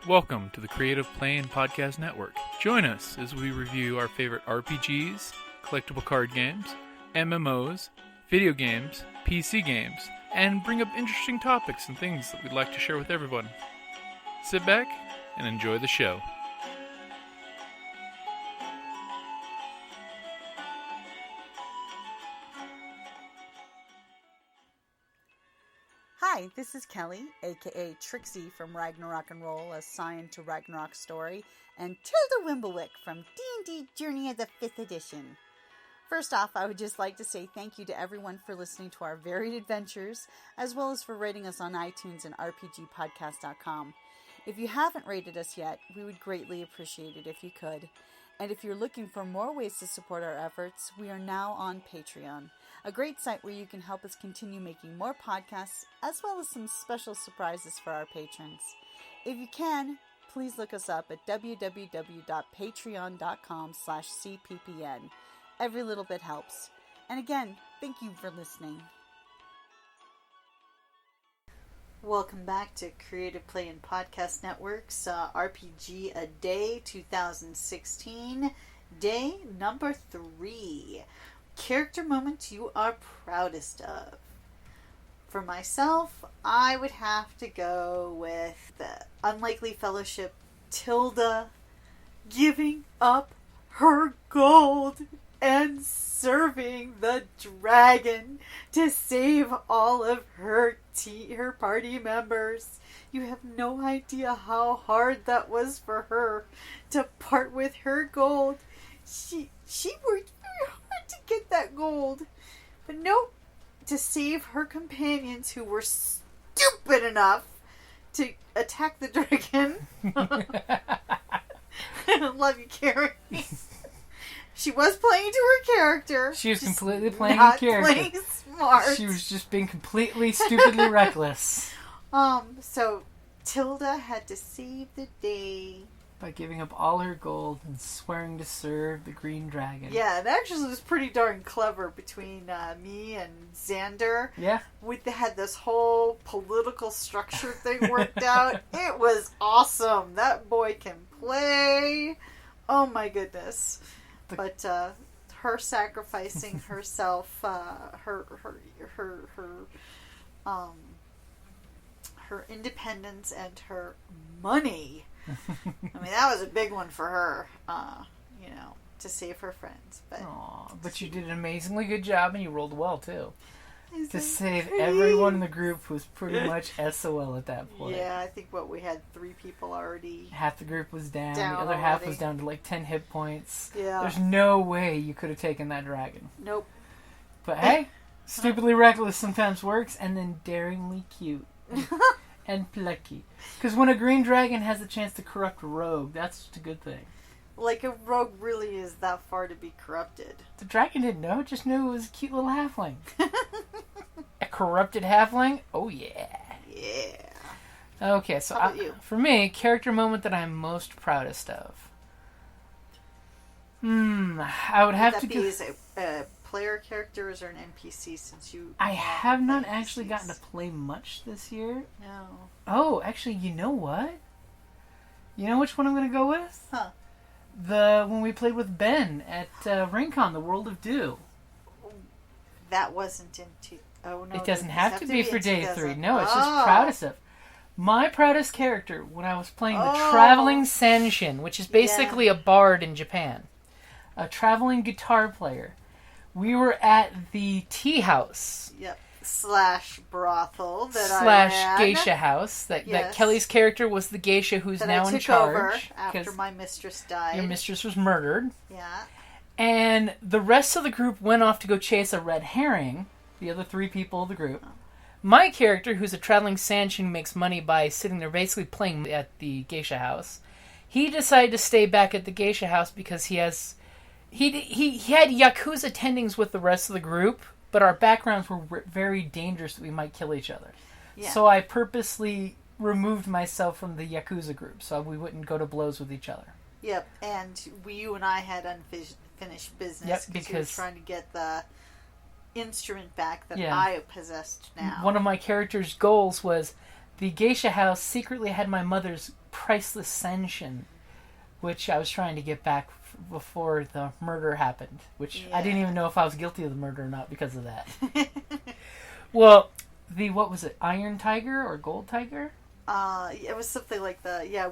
Welcome to the Creative Play and Podcast Network. Join us as we review our favorite RPGs, collectible card games, MMOs, video games, PC games, and bring up interesting topics and things that we'd like to share with everyone. Sit back and enjoy the show. Hi, this is Kelly, aka Trixie from Ragnarok and Roll, assigned to Ragnarok Story, and Tilda Wimblewick from D&D Journey of the 5th Edition. First off, I would just like to say thank you to everyone for listening to our varied adventures, as well as for rating us on iTunes and RPGpodcast.com. If you haven't rated us yet, we would greatly appreciate it if you could. And if you're looking for more ways to support our efforts, we are now on Patreon, a great site where you can help us continue making more podcasts, as well as some special surprises for our patrons. If you can, please look us up at www.patreon.com/cppn. Every little bit helps. And again, thank you for listening. Welcome back to Creative Play and Podcast Network's RPGaDAY 2016, day number 3. Character moment you are proudest of. For myself, I would have to go with the Unlikely Fellowship Tilda giving up her gold and serving the dragon to save all of her party members. You have no idea how hard that was for her to part with her gold. She worked very hard to get that gold, but nope, to save her companions who were stupid enough to attack the dragon. I love you, Karen. She was playing to her character. She was completely playing her character. Playing smart. She was just being completely, stupidly reckless. So Tilda had to save the day by giving up all her gold and swearing to serve the green dragon. Yeah, it actually was pretty darn clever between me and Xander. Yeah. We had this whole political structure thing worked out. It was awesome. That boy can play. Oh my goodness. But her sacrificing herself, her independence and her money. I mean, that was a big one for her, to save her friends. But you did an amazingly good job, and you rolled well, too. To save everyone in the group who was pretty much SOL at that point. Yeah, I think we had 3 people already. Half the group was down the other already. half was down to like 10 hit points. Yeah. There's no way you could have taken that dragon. Nope. But hey, stupidly reckless sometimes works, and then daringly cute. And plucky. Because when a green dragon has the chance to corrupt a rogue, that's just a good thing. Like, a rogue really is that far to be corrupted. The dragon didn't know, just knew it was a cute little halfling. A corrupted halfling? Oh, yeah. Yeah. Okay, so How about you? For me, character moment that I'm most proudest of. I would have to go... Is a player character or an NPC since you... I have not actually gotten to play much this year. No. Oh, actually, you know what? You know which one I'm going to go with? Huh. When we played with Ben at RingCon, the World of Do. That wasn't into... Oh, no. It doesn't have to be for day 3. No, it's Oh. just proudest of. My proudest character when I was playing the Traveling Sanshin, which is basically a bard in Japan. A traveling guitar player. We were at the tea house. Yep. / brothel that I ran. / geisha house. That Kelly's character was the geisha who's that now I in took charge. over after my mistress died. Your mistress was murdered. Yeah. And the rest of the group went off to go chase a red herring. The other 3 people of the group. Oh. My character, who's a traveling Sanshin, makes money by sitting there basically playing at the geisha house. He decided to stay back at the geisha house because he had Yakuza tendings with the rest of the group, but our backgrounds were very dangerous that we might kill each other. Yeah. So I purposely removed myself from the Yakuza group so we wouldn't go to blows with each other. Yep, and you and I had unfinished business because we were trying to get the instrument back that I possessed now. One of my character's goals was the geisha house secretly had my mother's priceless Senshin, which I was trying to get back before the murder happened, which I didn't even know if I was guilty of the murder or not because of that. Well, what was it, Iron Tiger or Gold Tiger? It was something like that. Yeah,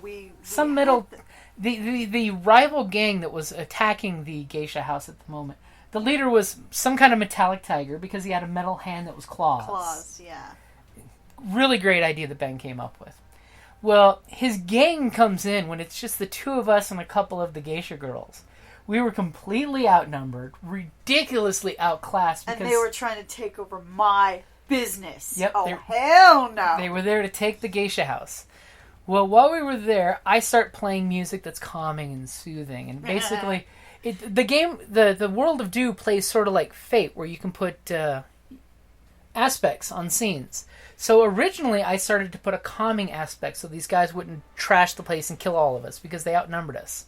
the rival gang that was attacking the geisha house at the moment. The leader was some kind of metallic tiger because he had a metal hand that was claws. Claws, yeah. Really great idea that Ben came up with. Well, his gang comes in when it's just the two of us and a couple of the geisha girls. We were completely outnumbered, ridiculously outclassed. And they were trying to take over my business. Yep. Oh, hell no. They were there to take the geisha house. Well, while we were there, I start playing music that's calming and soothing. And basically, the World of Do plays sort of like Fate, where you can put aspects on scenes. So originally, I started to put a calming aspect so these guys wouldn't trash the place and kill all of us because they outnumbered us.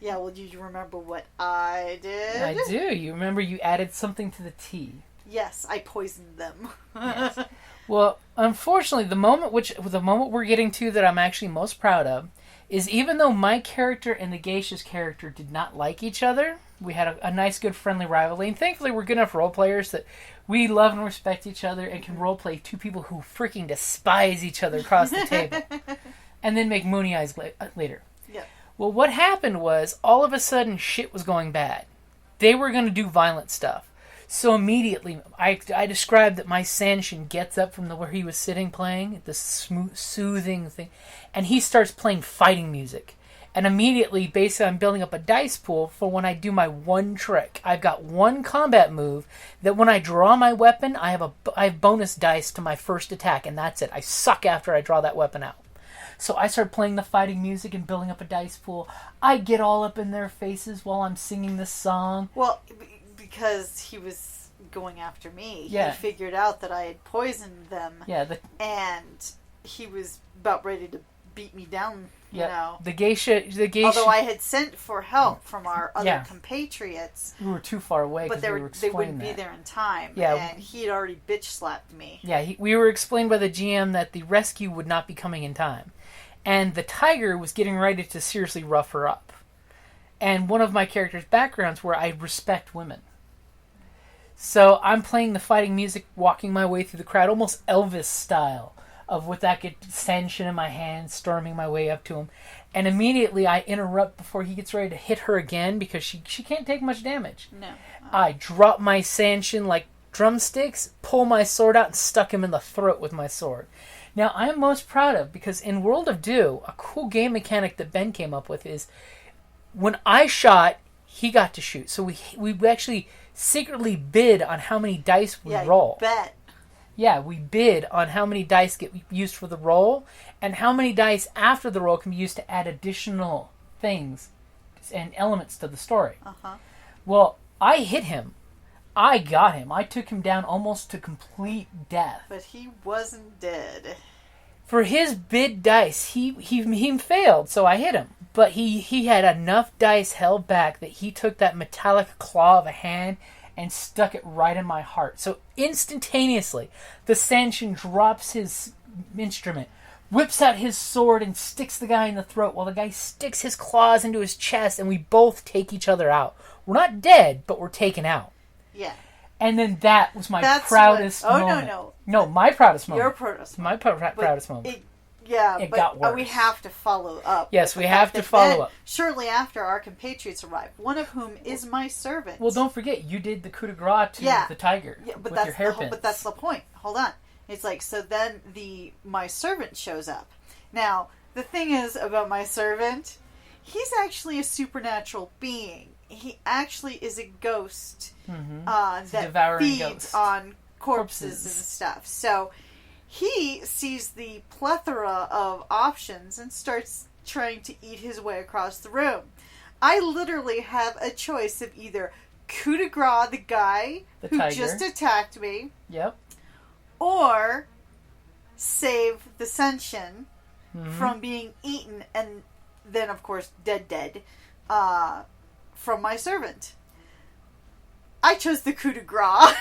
Yeah, well, do you remember what I did? I do. You remember you added something to the tea. Yes, I poisoned them. Yes. Well, unfortunately, the moment we're getting to that I'm actually most proud of is even though my character and the geisha's character did not like each other, we had a nice, good, friendly rivalry. And thankfully, we're good enough role players that we love and respect each other and can role play two people who freaking despise each other across the table, and then make moony eyes later. Yeah. Well, what happened was all of a sudden shit was going bad. They were going to do violent stuff. So immediately, I described that my Sanshin gets up from where he was sitting playing, this smooth, soothing thing, and he starts playing fighting music. And immediately, basically, I'm building up a dice pool for when I do my one trick. I've got one combat move that when I draw my weapon, I have bonus dice to my first attack, and that's it. I suck after I draw that weapon out. So I start playing the fighting music and building up a dice pool. I get all up in their faces while I'm singing this song. Well, because he was going after me. Yeah. He figured out that I had poisoned them. Yeah. And he was about ready to beat me down, you know. The geisha... Although I had sent for help from our other compatriots. We were too far away but they wouldn't be there in time. Yeah. And he'd already bitch slapped me. Yeah, we were explained by the GM that the rescue would not be coming in time. And the tiger was getting ready to seriously rough her up. And one of my character's backgrounds were I respect women. So I'm playing the fighting music, walking my way through the crowd, almost Elvis style, of with that Sanshin in my hand, storming my way up to him. And immediately I interrupt before he gets ready to hit her again because she can't take much damage. No. I drop my Sanshin like drumsticks, pull my sword out, and stuck him in the throat with my sword. Now, I'm most proud of, because in World of Do, a cool game mechanic that Ben came up with is when I shot, he got to shoot. So we actually secretly bid on how many dice we roll. Yeah, bet. Yeah, we bid on how many dice get used for the roll and how many dice after the roll can be used to add additional things and elements to the story. Uh-huh. Well, I hit him. I got him. I took him down almost to complete death. But he wasn't dead. For his bid dice, he failed, so I hit him. But he had enough dice held back that he took that metallic claw of a hand and stuck it right in my heart. So instantaneously, the Sanshin drops his instrument, whips out his sword, and sticks the guy in the throat while the guy sticks his claws into his chest, and we both take each other out. We're not dead, but we're taken out. Yeah. And then that was my proudest moment. No, my proudest moment. Your proudest moment. My proudest moment. It got worse. We have to follow up. Yes, we have to follow up. Shortly after, our compatriots arrived, one of whom is my servant. Well, don't forget, you did the coup de grace to the tiger with your hairpins. But that's the point. Hold on. It's like, so then my servant shows up. Now, the thing is about my servant, he's actually a supernatural being. He actually is a ghost that feeds on corpses and stuff. So he sees the plethora of options and starts trying to eat his way across the room. I literally have a choice of either coup de grace the guy who just attacked me, or save the Senshin from being eaten and then, of course, dead, from my servant. I chose the coup de grace.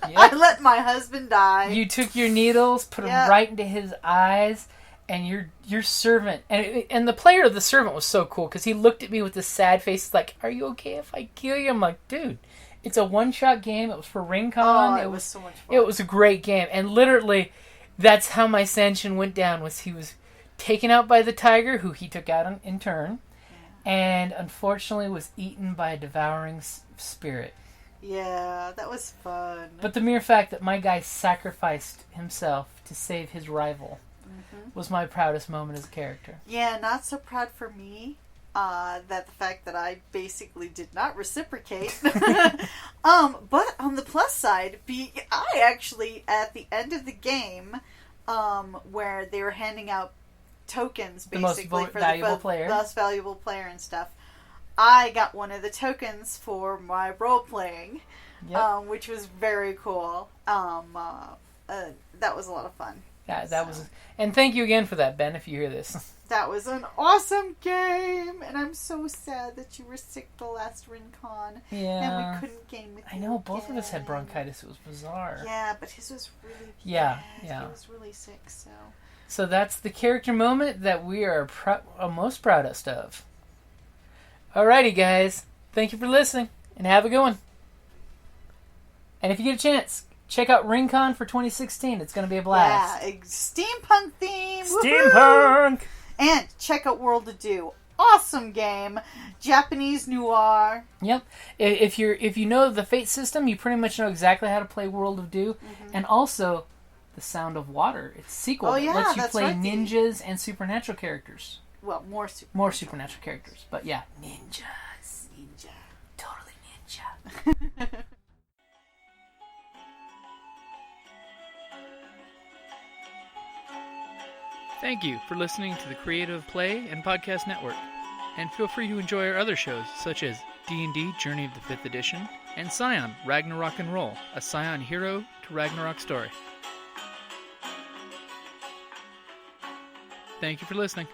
I let my husband die. You took your needles, put them right into his eyes, and your servant, and the player of the servant was so cool because he looked at me with this sad face, like, "Are you okay if I kill you?" I'm like, "Dude, it's a one-shot game. It was for RingCon. It was so much fun. It was a great game." And literally, that's how my Sanshin went down. Was he was taken out by the tiger, who he took out in turn, and unfortunately was eaten by a devouring spirit. Yeah, that was fun. But the mere fact that my guy sacrificed himself to save his rival was my proudest moment as a character. Yeah, not so proud for me. That the fact that I basically did not reciprocate. But on the plus side, I actually, at the end of the game, where they were handing out tokens, basically, for the most valuable player and stuff, I got one of the tokens for my role-playing, which was very cool. That was a lot of fun. Yeah, that was... And thank you again for that, Ben, if you hear this. That was an awesome game, and I'm so sad that you were sick the last RinCon. Yeah. And we couldn't game with you. I know, both of us had bronchitis. It was bizarre. Yeah, but his was really bad. Yeah. He was really sick, so... So that's the character moment that we are most proudest of. Alrighty, guys. Thank you for listening, and have a good one. And if you get a chance, check out RingCon for 2016. It's going to be a blast. Yeah, steampunk theme. Steampunk! Woohoo! And check out World of Do. Awesome game. Japanese noir. Yep. If you know the Fate system, you pretty much know exactly how to play World of Do. And also, The Sound of Water. It's a sequel that lets you play ninjas and supernatural characters. Well, more supernatural characters. But yeah, ninjas. Ninja. Totally ninja. Thank you for listening to the Creative Play and Podcast Network. And feel free to enjoy our other shows, such as D&D Journey of the 5th Edition and Scion Ragnarok and Roll, a Scion hero to Ragnarok story. Thank you for listening.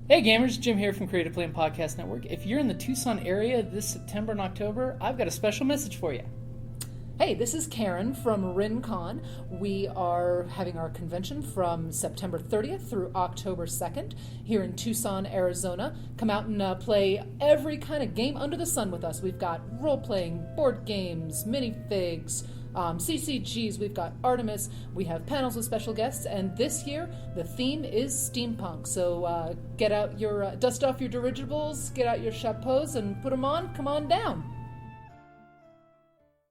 Hey gamers, Jim here from Creative Play and Podcast Network. If you're in the Tucson area this September and October, I've got a special message for you. Hey, this is Karen from RinCon. We are having our convention from September 30th through October 2nd here in Tucson, Arizona. Come out and play every kind of game under the sun with us. We've got role-playing, board games, minifigs, CCGs, we've got Artemis, we have panels with special guests, and this year the theme is steampunk. So get out your, dust off your dirigibles, get out your chapeaus and put them on, come on down.